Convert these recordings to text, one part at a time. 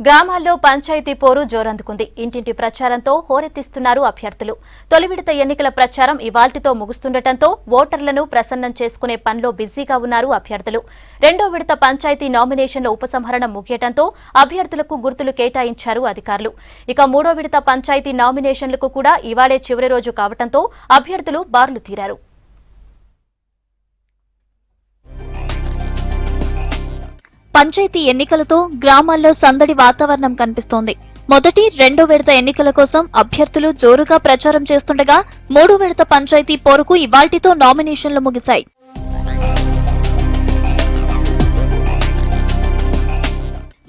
గ్రామాల్లో పంచాయతీ పోరు జోరందుకుంది. ఇంటింటి ప్రచారంతో హోరెత్తిస్తున్నారు అభ్యర్థులు. తొలి విడత ఎన్నికల ప్రచారం ఇవాల్టితో ముగుస్తుండటంతో ఓటర్లను ప్రసన్నం చేసుకునే పనిలో బిజీగా ఉన్నారు అభ్యర్థులు. రెండో విడత పంచాయతీ నామినేషన్ల ఉపసంహరణ ముగియటంతో అభ్యర్థులకు గుర్తులు కేటాయించారు అధికారులు. ఇక మూడో విడత పంచాయతీ నామినేషన్లకు కూడా ఇవాళే చివరి రోజు కావటంతో అభ్యర్థులు బార్లు తీరారు. పంచాయతీ ఎన్నికలతో గ్రామాల్లో సందడి వాతావరణం కనిపిస్తోంది. మొదటి రెండో విడత ఎన్నికల కోసం అభ్యర్థులు జోరుగా ప్రచారం చేస్తుండగా మూడో విడత పంచాయతీ పోరుకు ఇవాల్టితో నామినేషన్లు ముగిశాయి.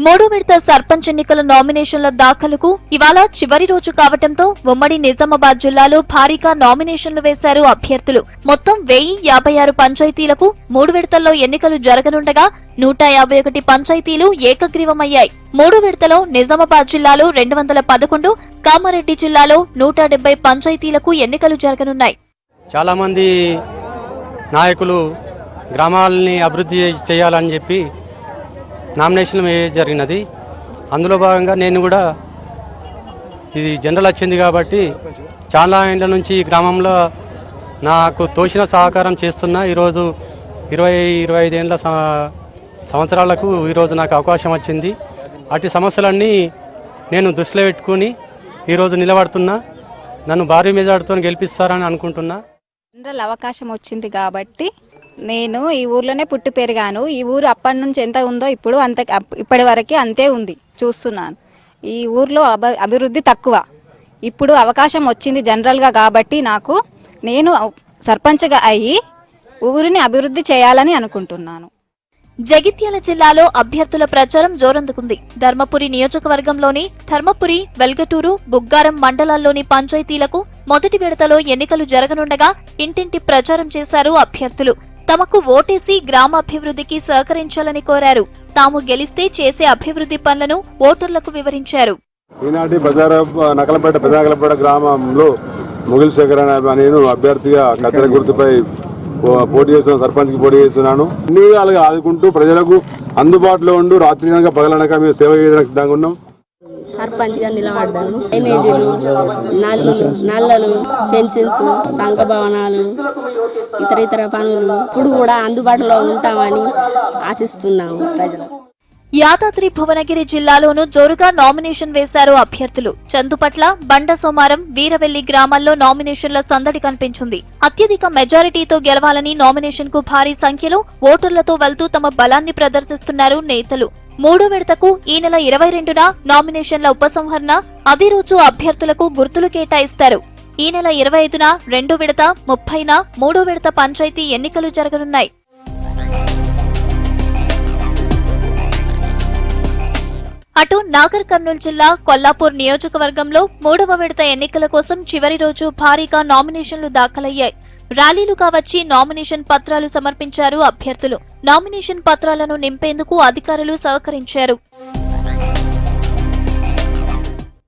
మూడో విడత సర్పంచ్ ఎన్నికల నామినేషన్ల దాఖలుకు ఇవాళ చివరి రోజు కావటంతో ఉమ్మడి నిజామాబాద్ జిల్లాలో భారీగా నామినేషన్లు వేశారు అభ్యర్థులు. మొత్తం 1056 పంచాయతీలకు మూడు విడతల్లో ఎన్నికలు జరగనుండగా 151 పంచాయతీలు ఏకగ్రీవమయ్యాయి. మూడో విడతలో నిజామాబాద్ జిల్లాలో 211, కామారెడ్డి జిల్లాలో 170 పంచాయతీలకు ఎన్నికలు జరగనున్నాయి. చాలా మంది నాయకులు గ్రామాలని అభివృద్ధి చేయాలని చెప్పి నామినేషన్ జరిగినది. అందులో భాగంగా నేను కూడా ఇది జనరల్ వచ్చింది కాబట్టి చాలా ఏళ్ళ నుంచి ఈ గ్రామంలో నాకు తోచిన సహకారం చేస్తున్నా. ఈరోజు 20-25 ఏళ్ళ సంవత్సరాలకు ఈరోజు నాకు అవకాశం వచ్చింది. అటు సమస్యలన్నీ నేను దృష్టిలో పెట్టుకుని ఈరోజు నిలబడుతున్నా. నన్ను భారీ మెజార్టీతో గెలిపిస్తారని అనుకుంటున్నా. జనరల్ అవకాశం వచ్చింది కాబట్టి నేను ఈ ఊర్లోనే పుట్టి పెరిగాను. ఈ ఊరు అప్పటి నుంచి ఎంత ఉందో ఇప్పుడు ఇప్పటి వరకు అంతే ఉంది చూస్తున్నాను. ఈ ఊర్లో అభివృద్ధి తక్కువ. ఇప్పుడు అవకాశం వచ్చింది జనరల్గా కాబట్టి నేను సర్పంచ్గా అయ్యి ఊరిని అభివృద్ధి చేయాలని అనుకుంటున్నాను. జగిత్యాల జిల్లాలో అభ్యర్థుల ప్రచారం జోరందుకుంది. ధర్మపురి నియోజకవర్గంలోని ధర్మపురి, వెల్గటూరు, బుగ్గారం మండలాల్లోని పంచాయతీలకు మొదటి విడతలో ఎన్నికలు జరగనుండగా ఇంటింటి ప్రచారం చేశారు అభ్యర్థులు. తమకు ఓటేసి గ్రామాభివృద్ధికి సహకరించాలని కోరారు. తాము గెలిస్తే చేసే అభివృద్ధి పనులను ఓటర్లకు వివరించారు. ఈనాటి నకలపేట గ్రామంలో ముగిల్ శేఖర్ నేను అభ్యర్థిగా కత్తెర గుర్తుపై పోటీ చేస్తున్నాను. సర్పంచ్కి పోటీ చేస్తున్నాను. అన్ని విధాలుగా ఆదుకుంటూ ప్రజలకు అందుబాటులో ఉంటూ రాత్రి కనుక పగలనక మేము సేవ చేయడానికి సిద్ధంగా ఉన్నాం. సర్పంచ్గా నిలబడ్డాను. డ్రైనేజీలు, నల్లలు, పెన్షన్స్, సంఘ భవనాలు, ఇతర పనులు ఇప్పుడు కూడా అందుబాటులో ఉంటామని ఆశిస్తున్నాము ప్రజలకు. యాదాద్రి భువనగిరి జిల్లాలోనూ జోరుగా నామినేషన్ వేశారు అభ్యర్థులు. చందుపట్ల, బండ సోమారం, వీరవెల్లి గ్రామాల్లో నామినేషన్ల సందడి కనిపించింది. అత్యధిక మెజారిటీతో గెలవాలని నామినేషన్ కు భారీ సంఖ్యలో ఓటర్లతో వెళ్తూ తమ బలాన్ని ప్రదర్శిస్తున్నారు నేతలు. మూడో విడతకు ఈ నెల 22న నామినేషన్ల ఉపసంహరణ. అదే రోజు అభ్యర్థులకు గుర్తులు కేటాయిస్తారు. ఈ నెల 25న రెండో విడత, 30న మూడో విడత పంచాయతీ ఎన్నికలు జరగనున్నాయి. అటు నాగర్ కర్నూలు జిల్లా కొల్లాపూర్ నియోజకవర్గంలో మూడవ విడత ఎన్నికల కోసం చివరి రోజు భారీగా నామినేషన్లు దాఖలయ్యాయి. ర్యాలీలుగా వచ్చి నామినేషన్ పత్రాలు సమర్పించారు అభ్యర్థులు. నామినేషన్ పత్రాలను నింపేందుకు అధికారులు సహకరించారు.